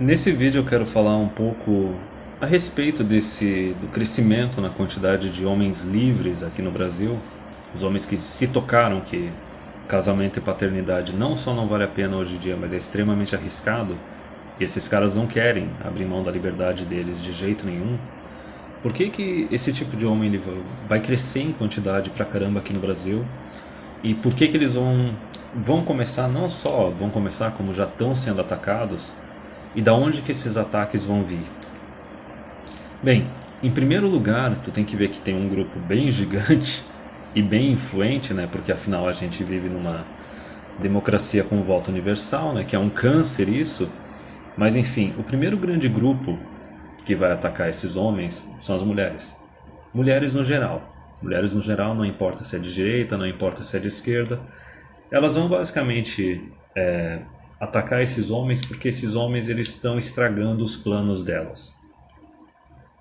Nesse vídeo eu quero falar um pouco a respeito do crescimento na quantidade de homens livres aqui no Brasil, os homens que se tocaram que casamento e paternidade não só não vale a pena hoje em dia, mas é extremamente arriscado, e esses caras não querem abrir mão da liberdade deles de jeito nenhum. Por que que esse tipo de homem ele vai crescer em quantidade pra caramba aqui no Brasil? E por que que eles vão começar, não só vão começar como já estão sendo atacados, e da onde que esses ataques vão vir? Bem, em primeiro lugar, tu tem que ver que tem um grupo bem gigante e bem influente, né? Porque afinal a gente vive numa democracia com voto universal, né? Que é um câncer isso. Mas enfim, o primeiro grande grupo que vai atacar esses homens são as mulheres. Mulheres no geral. Mulheres no geral, não importa se é de direita, não importa se é de esquerda. Elas vão basicamente atacar esses homens porque esses homens eles estão estragando os planos delas.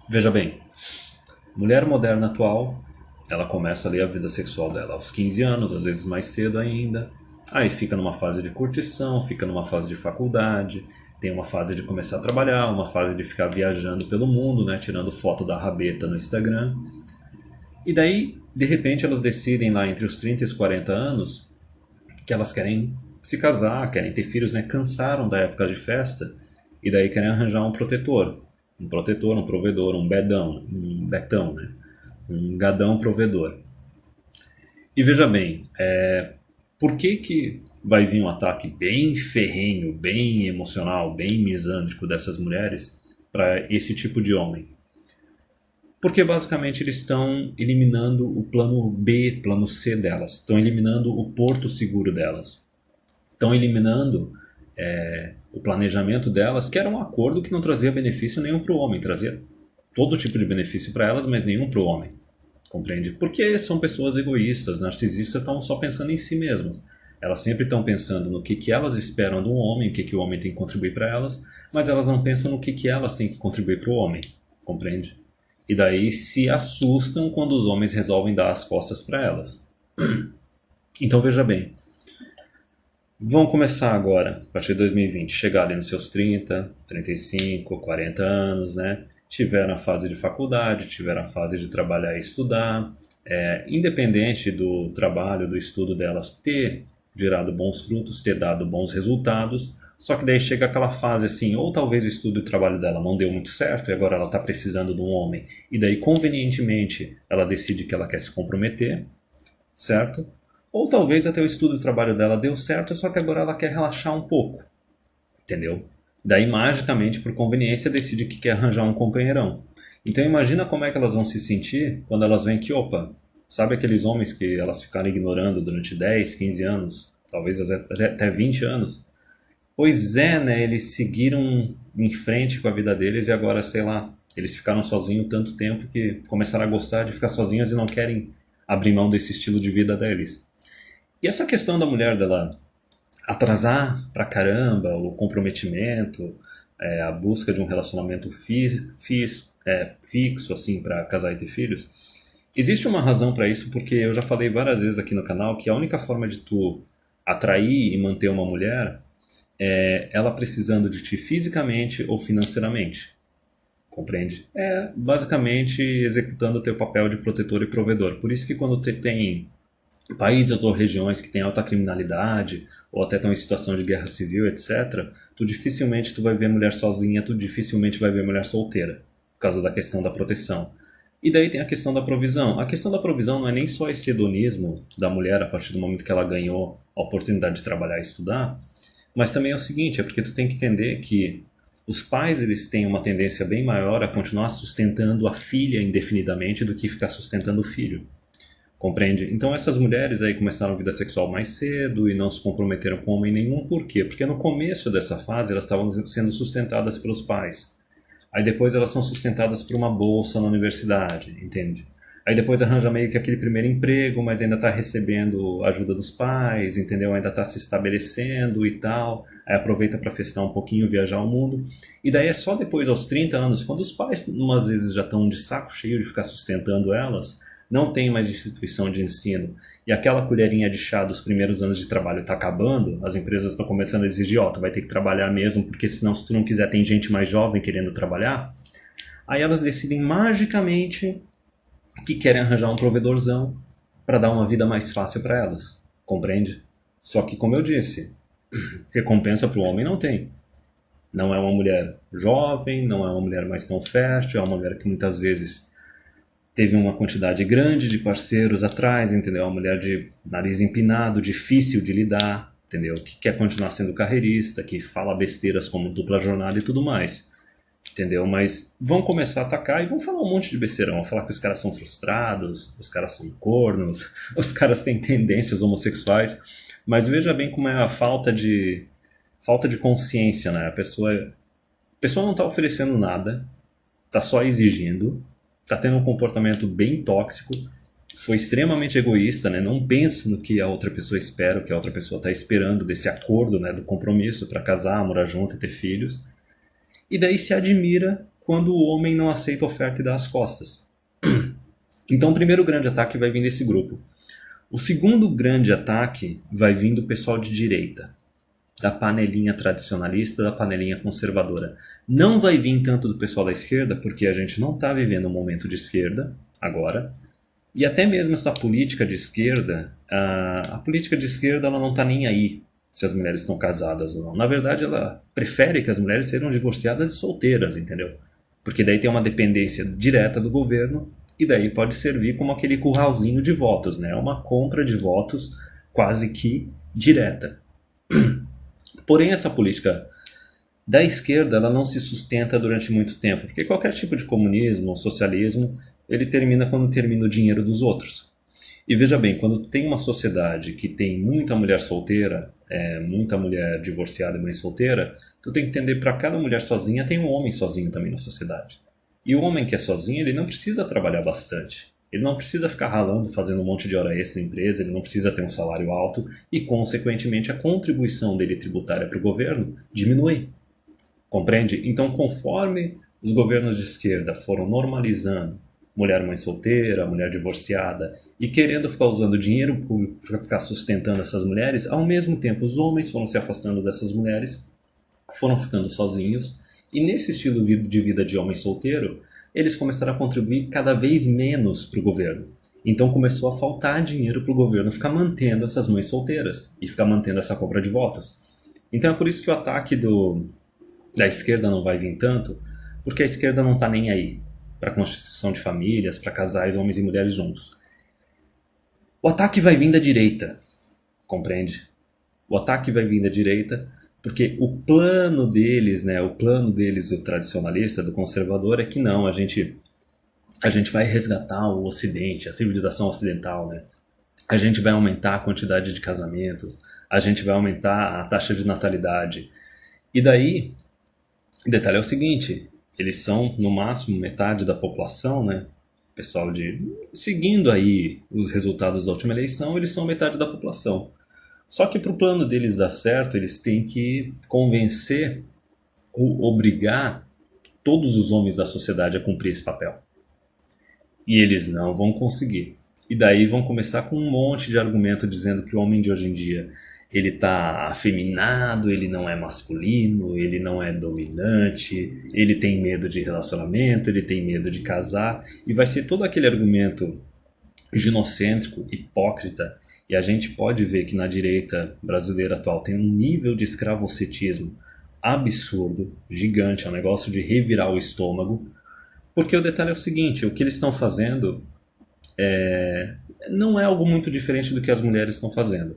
Veja bem, mulher moderna atual, ela começa ali a vida sexual dela aos 15 anos, às vezes mais cedo ainda. Aí fica numa fase de curtição, fica numa fase de faculdade, tem uma fase de começar a trabalhar, uma fase de ficar viajando pelo mundo, né, tirando foto da rabeta no Instagram. E daí, de repente, elas decidem lá entre os 30 e os 40 anos que elas querem se casar, querem ter filhos, né, cansaram da época de festa e daí querem arranjar um protetor. Um protetor, um provedor, um betão, né? Um gadão provedor. E veja bem, por que que vai vir um ataque bem ferrenho, bem emocional, bem misândrico dessas mulheres para esse tipo de homem? Porque basicamente eles estão eliminando o plano B, plano C delas, estão eliminando o porto seguro delas, estão eliminando o planejamento delas, que era um acordo que não trazia benefício nenhum para o homem, trazia todo tipo de benefício para elas, mas nenhum para o homem. Compreende? Porque são pessoas egoístas, narcisistas, estão só pensando em si mesmas. Elas sempre estão pensando no que elas esperam do homem, o que o homem tem que contribuir para elas, mas elas não pensam no que elas têm que contribuir para o homem. Compreende? E daí se assustam quando os homens resolvem dar as costas para elas. Então veja bem, vão começar agora, a partir de 2020, chegar ali nos seus 30, 35, 40 anos, né? Tiveram a fase de faculdade, tiveram a fase de trabalhar e estudar. Independente do trabalho, do estudo delas ter gerado bons frutos, ter dado bons resultados, só que daí chega aquela fase assim, ou talvez o estudo e o trabalho dela não deu muito certo e agora ela está precisando de um homem, e daí convenientemente ela decide que ela quer se comprometer, certo? Ou talvez até o estudo e o trabalho dela deu certo, só que agora ela quer relaxar um pouco, entendeu? Daí magicamente, por conveniência, decide que quer arranjar um companheirão. Então imagina como é que elas vão se sentir quando elas veem que, opa, sabe aqueles homens que elas ficaram ignorando durante 10, 15 anos, talvez até 20 anos? Pois é, né? Eles seguiram em frente com a vida deles e agora, sei lá, eles ficaram sozinhos tanto tempo que começaram a gostar de ficar sozinhos e não querem abrir mão desse estilo de vida deles. E essa questão da mulher dela atrasar pra caramba o comprometimento, a busca de um relacionamento fixo assim para casar e ter filhos, existe uma razão para isso porque eu já falei várias vezes aqui no canal que a única forma de tu atrair e manter uma mulher é ela precisando de ti fisicamente ou financeiramente. Compreende? É basicamente executando o teu papel de protetor e provedor. Por isso que quando tu tem países ou regiões que têm alta criminalidade ou até estão em situação de guerra civil, etc., tu dificilmente tu vai ver mulher sozinha, tu dificilmente vai ver mulher solteira, por causa da questão da proteção. E daí tem a questão da provisão. A questão da provisão não é nem só esse hedonismo da mulher a partir do momento que ela ganhou a oportunidade de trabalhar e estudar, mas também é o seguinte, é porque tu tem que entender que os pais eles têm uma tendência bem maior a continuar sustentando a filha indefinidamente do que ficar sustentando o filho. Compreende? Então essas mulheres aí começaram a vida sexual mais cedo e não se comprometeram com homem nenhum. Por quê? Porque no começo dessa fase elas estavam sendo sustentadas pelos pais. Aí depois elas são sustentadas por uma bolsa na universidade, entende? Aí depois arranja meio que aquele primeiro emprego, mas ainda está recebendo ajuda dos pais, entendeu? Ainda está se estabelecendo e tal. Aí aproveita para festar um pouquinho, viajar o mundo. E daí é só depois, aos 30 anos, quando os pais, umas vezes, já estão de saco cheio de ficar sustentando elas, não tem mais instituição de ensino, e aquela colherinha de chá dos primeiros anos de trabalho está acabando, as empresas estão começando a exigir, tu vai ter que trabalhar mesmo, porque senão se tu não quiser tem gente mais jovem querendo trabalhar, aí elas decidem magicamente que querem arranjar um provedorzão para dar uma vida mais fácil para elas, compreende? Só que, como eu disse, recompensa para o homem não tem. Não é uma mulher jovem, não é uma mulher mais tão fértil, é uma mulher que muitas vezes teve uma quantidade grande de parceiros atrás, entendeu? É uma mulher de nariz empinado, difícil de lidar, entendeu? Que quer continuar sendo carreirista, que fala besteiras como dupla jornada e tudo mais, entendeu? Mas vão começar a atacar e vão falar um monte de besteirão, vão falar que os caras são frustrados, os caras são cornos, os caras têm tendências homossexuais, mas veja bem como é a falta de consciência, né? A pessoa não está oferecendo nada, está só exigindo, está tendo um comportamento bem tóxico, foi extremamente egoísta, né? Não pensa no que a outra pessoa espera, o que a outra pessoa está esperando desse acordo, né? Do compromisso para casar, morar junto e ter filhos. E daí se admira quando o homem não aceita a oferta e dá as costas. Então o primeiro grande ataque vai vir desse grupo. O segundo grande ataque vai vir do pessoal de direita, da panelinha tradicionalista, da panelinha conservadora. Não vai vir tanto do pessoal da esquerda, porque a gente não está vivendo um momento de esquerda agora. E até mesmo essa política de esquerda, a política de esquerda ela não está nem aí se as mulheres estão casadas ou não. Na verdade, ela prefere que as mulheres sejam divorciadas e solteiras, entendeu? Porque daí tem uma dependência direta do governo e daí pode servir como aquele curralzinho de votos, né? Uma compra de votos quase que direta. Porém, essa política da esquerda ela não se sustenta durante muito tempo, porque qualquer tipo de comunismo ou socialismo, ele termina quando termina o dinheiro dos outros. E veja bem, quando tem uma sociedade que tem muita mulher solteira, muita mulher divorciada e mãe solteira, tu tem que entender, para cada mulher sozinha tem um homem sozinho também na sociedade. E o homem que é sozinho, ele não precisa trabalhar bastante. Ele não precisa ficar ralando, fazendo um monte de hora extra na empresa, ele não precisa ter um salário alto e, consequentemente, a contribuição dele tributária para o governo diminui. Compreende? Então, conforme os governos de esquerda foram normalizando mulher mãe solteira, mulher divorciada e querendo ficar usando dinheiro público para ficar sustentando essas mulheres, ao mesmo tempo os homens foram se afastando dessas mulheres, foram ficando sozinhos e nesse estilo de vida de homem solteiro, eles começaram a contribuir cada vez menos para o governo. Então começou a faltar dinheiro para o governo ficar mantendo essas mães solteiras e ficar mantendo essa compra de votos. Então é por isso que o ataque da esquerda não vai vir tanto, porque a esquerda não está nem aí para a constituição de famílias, para casais, homens e mulheres juntos. O ataque vai vir da direita, compreende? O ataque vai vir da direita porque o plano deles, né, o tradicionalista, do conservador, é que não, a gente vai resgatar o Ocidente, a civilização ocidental, né? A gente vai aumentar a quantidade de casamentos, a gente vai aumentar a taxa de natalidade. E daí, o detalhe é o seguinte, eles são, no máximo, metade da população, né? Pessoal seguindo aí os resultados da última eleição, eles são metade da população. Só que para o plano deles dar certo, eles têm que convencer ou obrigar todos os homens da sociedade a cumprir esse papel. E eles não vão conseguir. E daí vão começar com um monte de argumento dizendo que o homem de hoje em dia ele está afeminado, ele não é masculino, ele não é dominante, ele tem medo de relacionamento, ele tem medo de casar. E vai ser todo aquele argumento ginocêntrico, hipócrita. E a gente pode ver que na direita brasileira atual tem um nível de escravocetismo absurdo, gigante, é um negócio de revirar o estômago. Porque o detalhe é o seguinte, o que eles estão fazendo não é algo muito diferente do que as mulheres estão fazendo.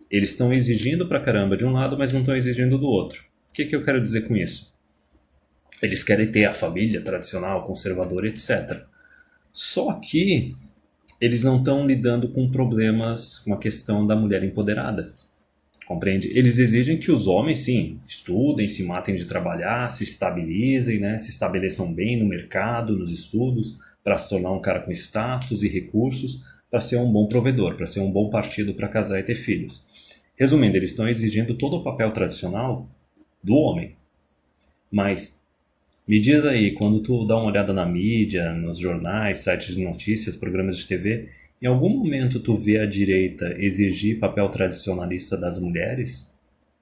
Eles estão exigindo pra caramba de um lado, mas não estão exigindo do outro. O que eu quero dizer com isso? Eles querem ter a família tradicional, conservadora, etc. Só que eles não estão lidando com problemas, com a questão da mulher empoderada. Compreende? Eles exigem que os homens, sim, estudem, se matem de trabalhar, se estabilizem, né? Se estabeleçam bem no mercado, nos estudos, para se tornar um cara com status e recursos, para ser um bom provedor, para ser um bom partido para casar e ter filhos. Resumindo, eles estão exigindo todo o papel tradicional do homem. Mas Me diz aí, quando tu dá uma olhada na mídia, nos jornais, sites de notícias, programas de TV, em algum momento tu vê a direita exigir papel tradicionalista das mulheres?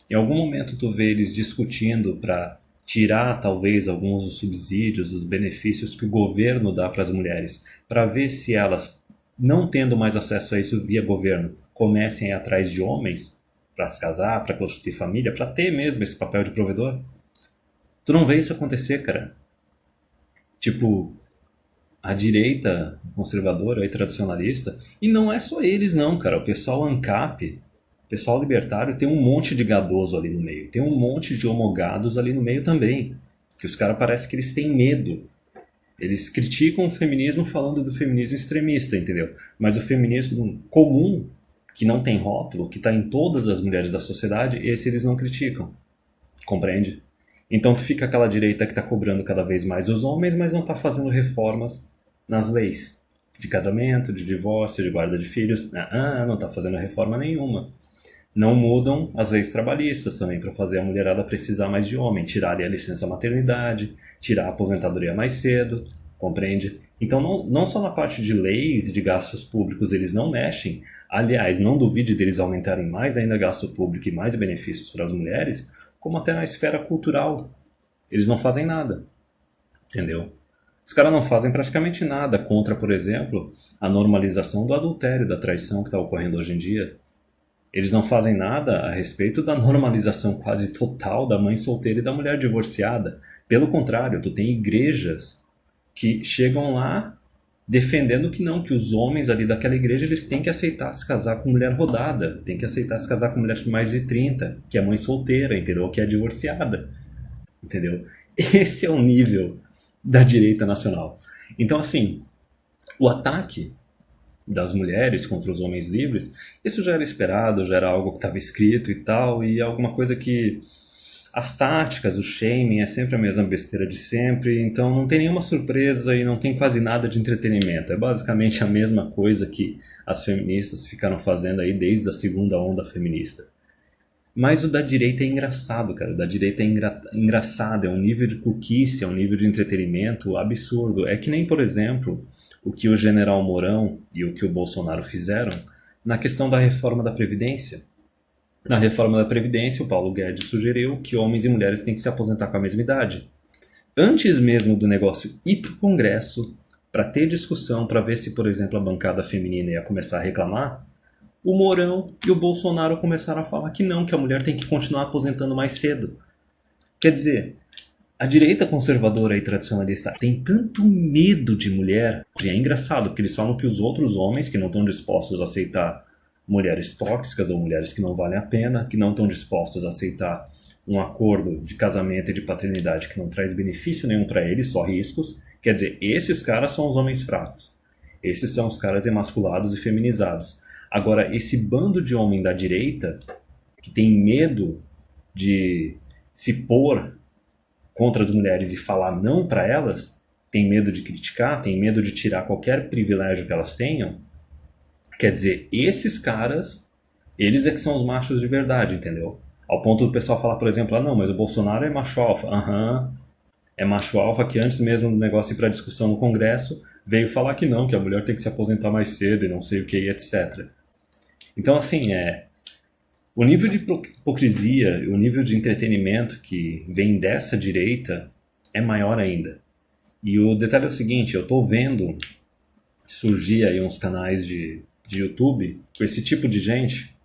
Em algum momento tu vê eles discutindo para tirar talvez alguns dos subsídios, dos benefícios que o governo dá para as mulheres, para ver se elas, não tendo mais acesso a isso via governo, comecem a ir atrás de homens para se casar, para constituir família, para ter mesmo esse papel de provedor? Tu não vê isso acontecer, cara. Tipo, a direita conservadora e tradicionalista, e não é só eles não, cara. O pessoal ANCAP, o pessoal libertário, tem um monte de gadoso ali no meio. Tem um monte de homogados ali no meio também. Que os caras parecem que eles têm medo. Eles criticam o feminismo falando do feminismo extremista, entendeu? Mas o feminismo comum, que não tem rótulo, que está em todas as mulheres da sociedade, esse eles não criticam. Compreende? Então tu fica aquela direita que está cobrando cada vez mais os homens, mas não está fazendo reformas nas leis de casamento, de divórcio, de guarda de filhos. Não está fazendo reforma nenhuma. Não mudam as leis trabalhistas também para fazer a mulherada precisar mais de homem, tirar ali a licença maternidade, tirar a aposentadoria mais cedo, compreende? Então não só na parte de leis e de gastos públicos eles não mexem, aliás, não duvide deles aumentarem mais ainda gasto público e mais benefícios para as mulheres, como até na esfera cultural. Eles não fazem nada, entendeu? Os caras não fazem praticamente nada contra, por exemplo, a normalização do adultério, da traição que está ocorrendo hoje em dia. Eles não fazem nada a respeito da normalização quase total da mãe solteira e da mulher divorciada. Pelo contrário, tu tem igrejas que chegam lá defendendo que não, que os homens ali daquela igreja eles têm que aceitar se casar com mulher rodada, têm que aceitar se casar com mulher de mais de 30, que é mãe solteira, entendeu? Que é divorciada, entendeu? Esse é o nível da direita nacional. Então, assim, o ataque das mulheres contra os homens livres, isso já era esperado, já era algo que estava escrito e tal, e é alguma coisa que as táticas, o shaming é sempre a mesma besteira de sempre, então não tem nenhuma surpresa e não tem quase nada de entretenimento. É basicamente a mesma coisa que as feministas ficaram fazendo aí desde a segunda onda feminista. Mas o da direita é engraçado, cara. O da direita é engraçado, é um nível de cuquice, é um nível de entretenimento absurdo. É que nem, por exemplo, o que o general Mourão e o que o Bolsonaro fizeram na questão da reforma da Previdência. Na reforma da Previdência, o Paulo Guedes sugeriu que homens e mulheres têm que se aposentar com a mesma idade. Antes mesmo do negócio ir para o Congresso, para ter discussão, para ver se, por exemplo, a bancada feminina ia começar a reclamar, o Mourão e o Bolsonaro começaram a falar que não, que a mulher tem que continuar aposentando mais cedo. Quer dizer, a direita conservadora e tradicionalista tem tanto medo de mulher, e é engraçado, porque eles falam que os outros homens que não estão dispostos a aceitar mulheres tóxicas ou mulheres que não valem a pena, que não estão dispostos a aceitar um acordo de casamento e de paternidade que não traz benefício nenhum para eles, só riscos. Quer dizer, esses caras são os homens fracos. Esses são os caras emasculados e feminizados. Agora, esse bando de homem da direita, que tem medo de se pôr contra as mulheres e falar não para elas, tem medo de criticar, tem medo de tirar qualquer privilégio que elas tenham, quer dizer, esses caras, eles é que são os machos de verdade, entendeu? Ao ponto do pessoal falar, por exemplo, não, mas o Bolsonaro é macho alfa. É macho alfa que antes mesmo do negócio ir para discussão no Congresso, veio falar que não, que a mulher tem que se aposentar mais cedo e não sei o que, etc. Então, assim, o nível de hipocrisia, o nível de entretenimento que vem dessa direita é maior ainda. E o detalhe é o seguinte, eu tô vendo surgir aí uns canais de YouTube com esse tipo de gente,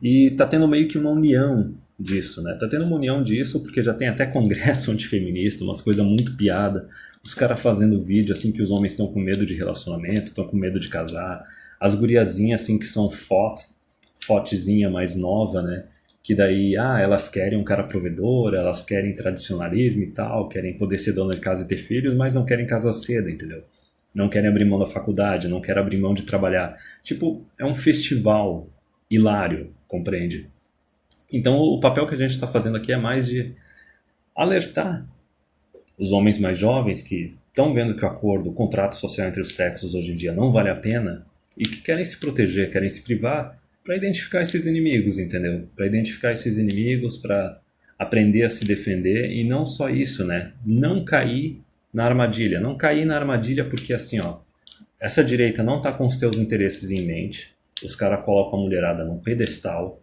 e tá tendo meio que uma união disso, né? Tá tendo uma união disso porque já tem até congresso antifeminista, umas coisas muito piada, os caras fazendo vídeo assim que os homens estão com medo de relacionamento, estão com medo de casar, as guriazinhas assim que são fotezinha mais nova, né? Que daí, elas querem um cara provedor, elas querem tradicionalismo e tal, querem poder ser dona de casa e ter filhos, mas não querem casar cedo, entendeu? Não querem abrir mão da faculdade, não querem abrir mão de trabalhar. Tipo, é um festival hilário, compreende? Então o papel que a gente está fazendo aqui é mais de alertar os homens mais jovens que estão vendo que o acordo, o contrato social entre os sexos hoje em dia não vale a pena e que querem se proteger, querem se privar para identificar esses inimigos, entendeu? Para identificar esses inimigos, para aprender a se defender e não só isso, né? Não cair na armadilha. Não cair na armadilha porque assim, ó, essa direita não tá com os teus interesses em mente. Os caras colocam a mulherada num pedestal.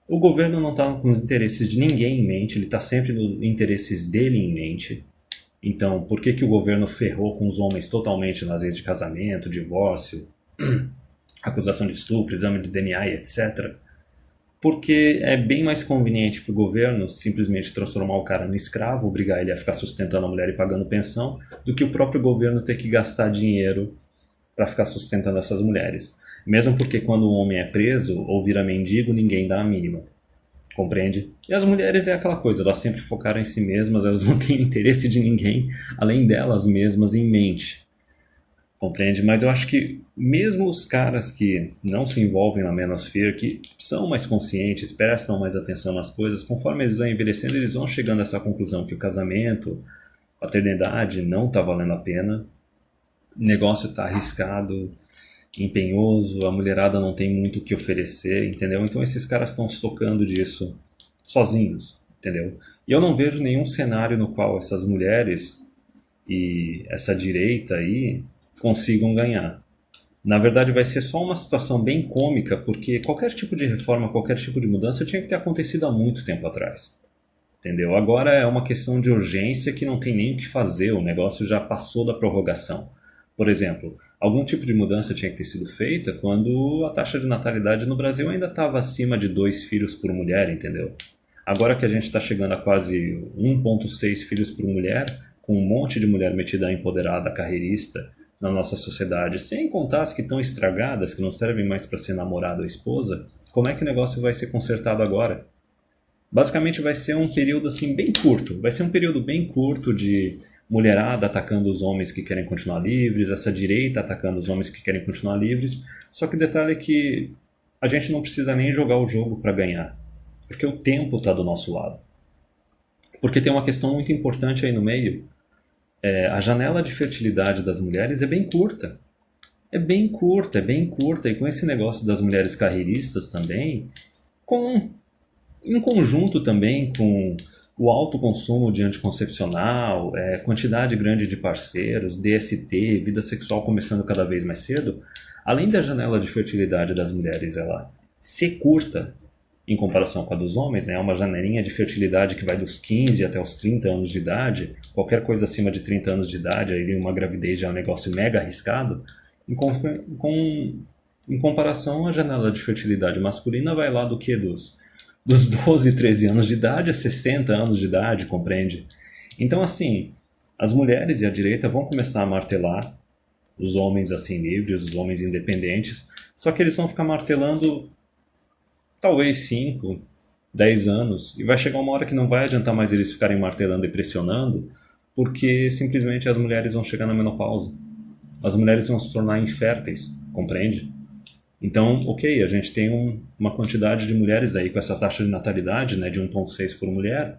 O governo não tá com os interesses de ninguém em mente, ele tá sempre nos interesses dele em mente. Então, por que que o governo ferrou com os homens totalmente nas leis de casamento, divórcio, acusação de estupro, exame de DNA e etc? Porque é bem mais conveniente para o governo simplesmente transformar o cara no escravo, obrigar ele a ficar sustentando a mulher e pagando pensão, do que o próprio governo ter que gastar dinheiro para ficar sustentando essas mulheres. Mesmo porque quando o homem é preso ou vira mendigo, ninguém dá a mínima. Compreende? E as mulheres é aquela coisa, elas sempre focaram em si mesmas, elas não têm interesse de ninguém além delas mesmas em mente. Compreende? Mas eu acho que mesmo os caras que não se envolvem na manosphere, que são mais conscientes, prestam mais atenção nas coisas, conforme eles vão envelhecendo, eles vão chegando a essa conclusão que o casamento, a paternidade não está valendo a pena, o negócio está arriscado, empenhoso, a mulherada não tem muito o que oferecer, entendeu? Então esses caras estão se tocando disso sozinhos, entendeu? E eu não vejo nenhum cenário no qual essas mulheres e essa direita aí consigam ganhar. Na verdade vai ser só uma situação bem cômica, porque qualquer tipo de reforma, qualquer tipo de mudança tinha que ter acontecido há muito tempo atrás. Entendeu? Agora é uma questão de urgência que não tem nem o que fazer, o negócio já passou da prorrogação. Por exemplo, algum tipo de mudança tinha que ter sido feita quando a taxa de natalidade no Brasil ainda estava acima de 2 filhos por mulher, entendeu? Agora que a gente está chegando a quase 1,6 filhos por mulher, com um monte de mulher metida empoderada, carreirista, na nossa sociedade, sem contar as que estão estragadas, que não servem mais para ser namorada ou esposa, como é que o negócio vai ser consertado agora? Basicamente vai ser um período assim bem curto, vai ser um período bem curto de mulherada atacando os homens que querem continuar livres, essa direita atacando os homens que querem continuar livres, só que o detalhe é que a gente não precisa nem jogar o jogo para ganhar, porque o tempo está do nosso lado. Porque tem uma questão muito importante aí no meio. A janela de fertilidade das mulheres é bem curta. É bem curta, é bem curta. E com esse negócio das mulheres carreiristas também, em conjunto também com o alto consumo de anticoncepcional, quantidade grande de parceiros, DST, vida sexual começando cada vez mais cedo, além da janela de fertilidade das mulheres ela ser curta, em comparação com a dos homens, né? É uma janelinha de fertilidade que vai dos 15 até os 30 anos de idade. Qualquer coisa acima de 30 anos de idade, aí uma gravidez já é um negócio mega arriscado. Em comparação, a janela de fertilidade masculina vai lá do que? Dos 12, 13 anos de idade a 60 anos de idade, compreende? Então, assim, as mulheres e a direita vão começar a martelar os homens assim livres, os homens independentes, só que eles vão ficar martelando talvez 5, 10 anos, e vai chegar uma hora que não vai adiantar mais eles ficarem martelando e pressionando, porque simplesmente as mulheres vão chegar na menopausa. As mulheres vão se tornar inférteis, compreende? Então, ok, a gente tem uma quantidade de mulheres aí com essa taxa de natalidade, né, de 1,6 por mulher,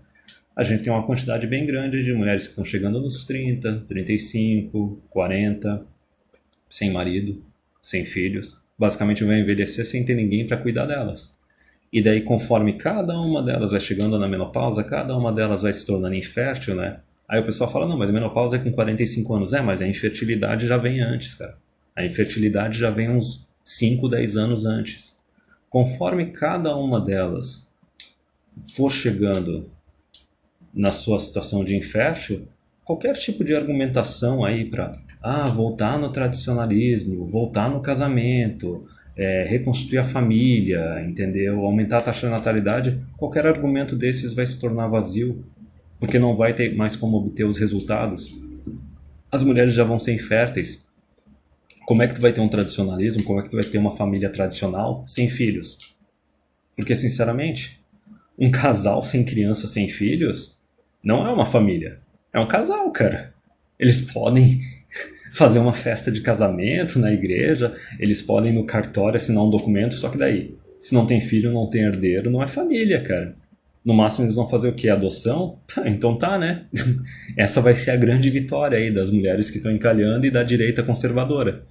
a gente tem uma quantidade bem grande de mulheres que estão chegando nos 30, 35, 40, sem marido, sem filhos, basicamente vão envelhecer sem ter ninguém para cuidar delas. E daí, conforme cada uma delas vai chegando na menopausa, cada uma delas vai se tornando infértil, né? Aí o pessoal fala, não, mas a menopausa é com 45 anos. Mas a infertilidade já vem antes, cara. A infertilidade já vem uns 5, 10 anos antes. Conforme cada uma delas for chegando na sua situação de infértil, qualquer tipo de argumentação aí para voltar no tradicionalismo, voltar no casamento, reconstruir a família, entendeu? Aumentar a taxa de natalidade, qualquer argumento desses vai se tornar vazio, porque não vai ter mais como obter os resultados. As mulheres já vão ser inférteis. Como é que tu vai ter um tradicionalismo? Como é que tu vai ter uma família tradicional sem filhos? Porque, sinceramente, um casal sem criança, sem filhos, não é uma família. É um casal, cara. Eles podem fazer uma festa de casamento na igreja, eles podem ir no cartório assinar um documento, só que daí, se não tem filho, não tem herdeiro, não é família, cara. No máximo eles vão fazer o quê? Adoção? Então tá, né? Essa vai ser a grande vitória aí das mulheres que estão encalhando e da direita conservadora.